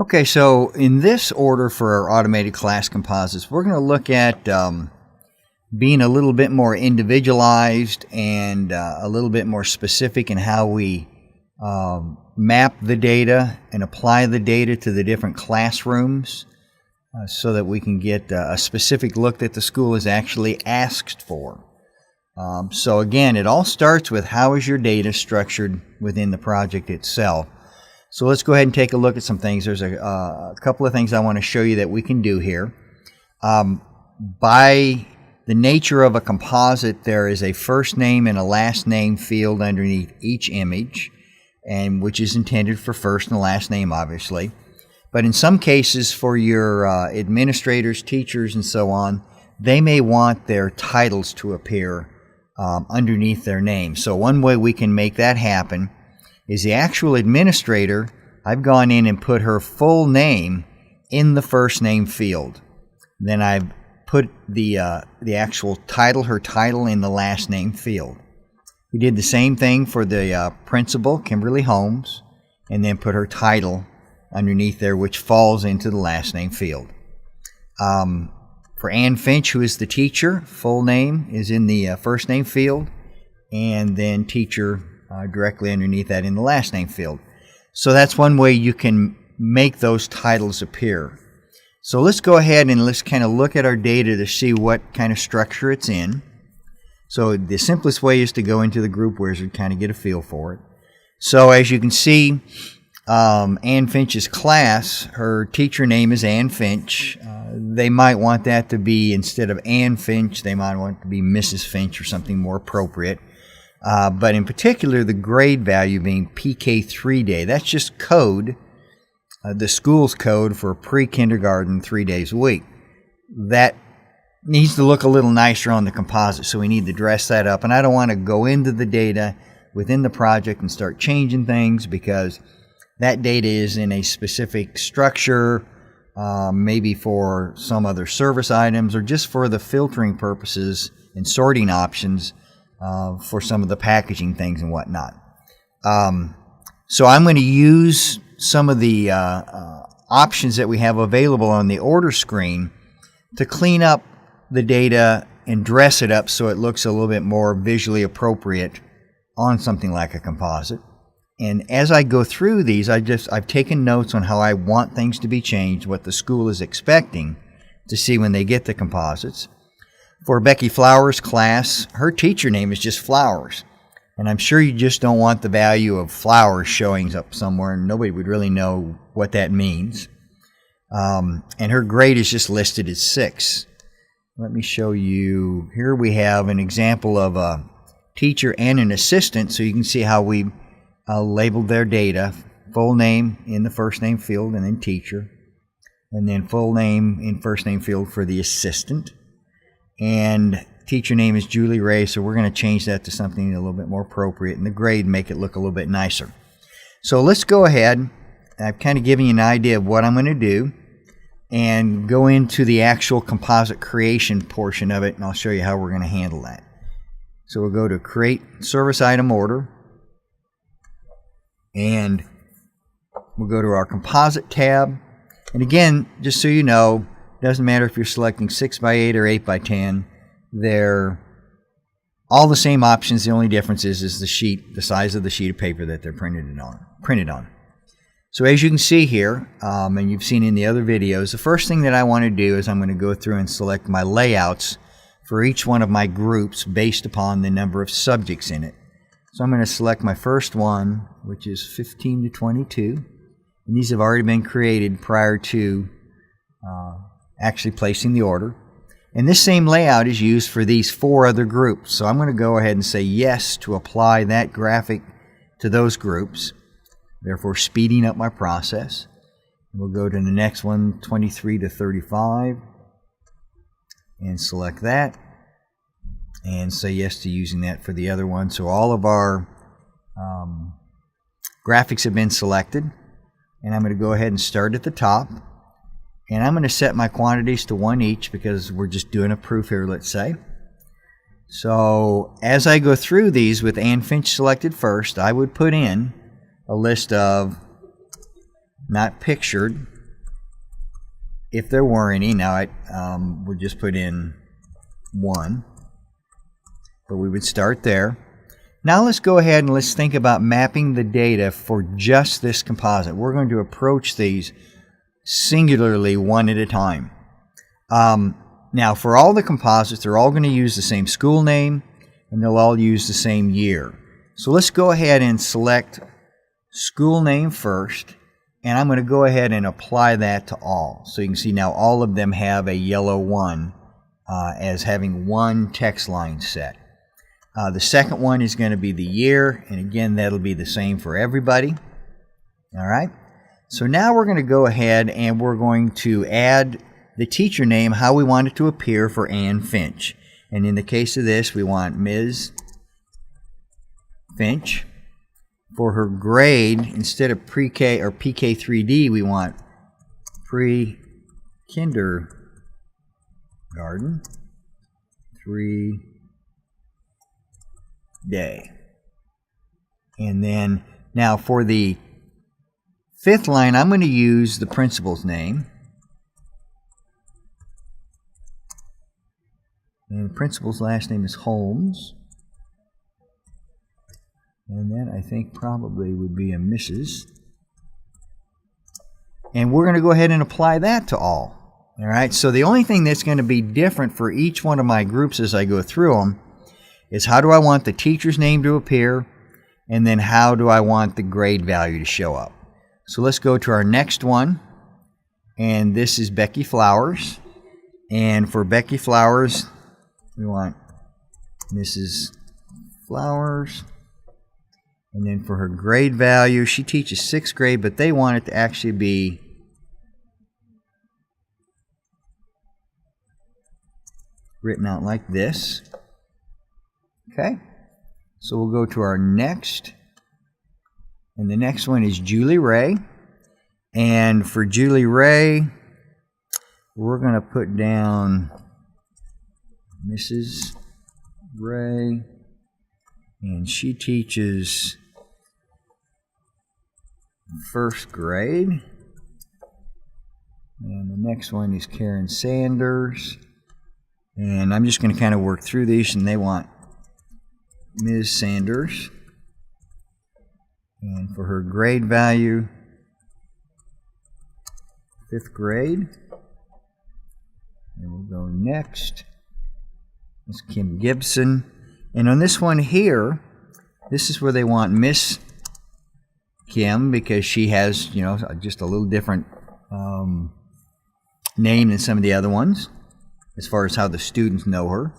Okay, so in this order for our automated class composites, we're going to look at being a little bit more individualized and a little bit more specific in how we map the data and apply the data to the different classrooms so that we can get a specific look that the school is actually asked for. So again, it all starts with how is your data structured within the project itself. So let's go ahead and take a look at some things. There's a couple of things I want to show you that we can do here. By the nature of a composite, there is a first name and a last name field underneath each image, and which is intended for first and last name, obviously. But in some cases, for your administrators, teachers, and so on, they may want their titles to appear underneath their name. So one way we can make that happen is the actual administrator. I've gone in and put her full name in the first name field. Then I've put the actual title, her title, in the last name field. We did the same thing for the principal, Kimberly Holmes, and then put her title underneath there, which falls into the last name field. For Ann Finch, who is the teacher, full name is in the first name field, and then teacher directly underneath that in the last name field. So that's one way you can make those titles appear. So let's go ahead and let's kind of look at our data to see what kind of structure it's in. So the simplest way is to go into the group wizard, kind of get a feel for it. So as you can see, Ann Finch's class, her teacher name is Ann Finch. They might want that to be, instead of Ann Finch, they might want it to be Mrs. Finch or something more appropriate. But in particular, the grade value being PK3 day. That's just code, the school's code for pre-kindergarten 3 days a week. That needs to look a little nicer on the composite, so we need to dress that up. And I don't want to go into the data within the project and start changing things, because that data is in a specific structure, maybe for some other service items or just for the filtering purposes and sorting options for some of the packaging things and whatnot. So I'm going to use some of the options that we have available on the order screen to clean up the data and dress it up so it looks a little bit more visually appropriate on something like a composite. And as I go through these, I've taken notes on how I want things to be changed, what the school is expecting to see when they get the composites. For Becky Flowers' class, her teacher name is just Flowers. And I'm sure you just don't want the value of Flowers showing up somewhere, and nobody would really know what that means. And her grade is just listed as 6. Let me show you. Here we have an example of a teacher and an assistant, so you can see how we labeled their data. Full name in the first name field, and then teacher. And then full name in first name field for the assistant. And teacher name is Julie Ray, so we're going to change that to something a little bit more appropriate, and the grade make it look a little bit nicer. So let's go ahead. I've kind of given you an idea of what I'm going to do, and go into the actual composite creation portion of it, and I'll show you how we're going to handle that. So we'll go to Create Service Item Order, and we'll go to our Composite tab. And again, just so you know, it doesn't matter if you're selecting 6x8 or 8x10. They're all the same options. The only difference is the size of the sheet of paper that they're printed on. So as you can see here, and you've seen in the other videos, the first thing that I want to do is I'm going to go through and select my layouts for each one of my groups based upon the number of subjects in it. So I'm going to select my first one, which is 15 to 22. And these have already been created prior to actually placing the order. And this same layout is used for these 4 other groups. So I'm going to go ahead and say yes to apply that graphic to those groups, therefore speeding up my process. We'll go to the next one, 23 to 35, and select that, and say yes to using that for the other one. So all of our graphics have been selected, and I'm going to go ahead and start at the top. And I'm going to set my quantities to 1 each because we're just doing a proof here, let's say. So as I go through these with Ann Finch selected first, I would put in a list of not pictured, if there were any. Now I would just put in 1, but we would start there. Now let's go ahead and let's think about mapping the data for just this composite. We're going to approach these singularly one at a time. Now for all the composites, they're all going to use the same school name and they'll all use the same year. So let's go ahead and select school name first, and I'm going to go ahead and apply that to all. So you can see now all of them have a yellow 1 as having one text line set. The second one is going to be the year, and again that'll be the same for everybody. Alright, so now we're going to go ahead and we're going to add the teacher name, how we want it to appear for Ann Finch. And in the case of this, we want Ms. Finch. For her grade, instead of pre-K or PK3D, we want pre-kindergarten 3-day. And then now for the 5th line, I'm going to use the principal's name. And the principal's last name is Holmes. And then I think probably would be a Mrs. And we're going to go ahead and apply that to all. All right, so the only thing that's going to be different for each one of my groups as I go through them is how do I want the teacher's name to appear, and then how do I want the grade value to show up. So let's go to our next one, and this is Becky Flowers. And for Becky Flowers, we want Mrs. Flowers. And then for her grade value, she teaches 6th grade, but they want it to actually be written out like this. Okay, so we'll go to our next, and the next one is Julie Ray. And for Julie Ray, we're going to put down Mrs. Ray, and she teaches 1st grade. And the next one is Karen Sanders. And I'm just going to kind of work through these, and they want Ms. Sanders. And for her grade value, 5th grade. And we'll go next. It's Kim Gibson. And on this one here, this is where they want Miss Kim, because she has, you know, just a little different name than some of the other ones as far as how the students know her.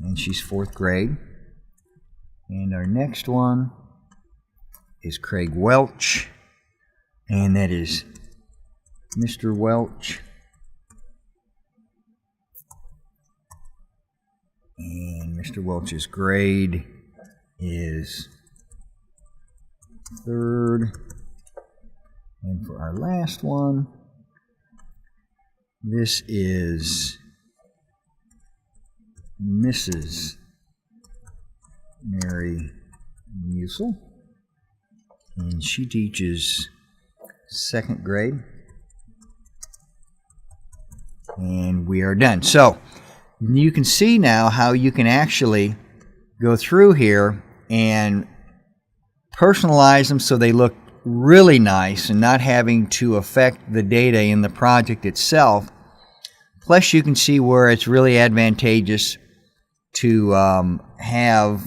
And she's 4th grade. And our next one is Craig Welch, and that is Mr. Welch. And Mr. Welch's grade is 3rd. And for our last one, this is Mrs. Mary Musil, and she teaches 2nd grade. And we are done. So you can see now how you can actually go through here and personalize them so they look really nice and not having to affect the data in the project itself. Plus you can see where it's really advantageous to have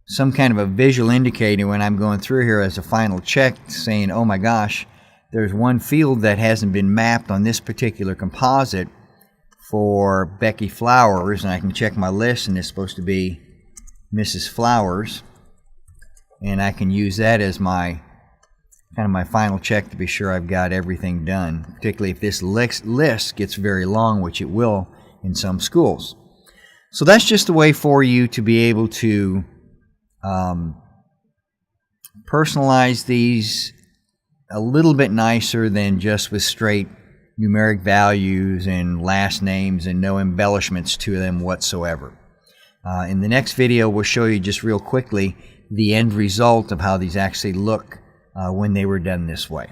some kind of a visual indicator when I'm going through here as a final check, saying, oh my gosh, there's one field that hasn't been mapped on this particular composite for Becky Flowers, and I can check my list and it's supposed to be Mrs. Flowers, and I can use that as my kind of my final check to be sure I've got everything done, particularly if this list gets very long, which it will in some schools. So that's just a way for you to be able to personalize these a little bit nicer than just with straight numeric values and last names and no embellishments to them whatsoever. In the next video, we'll show you just real quickly the end result of how these actually look when they were done this way.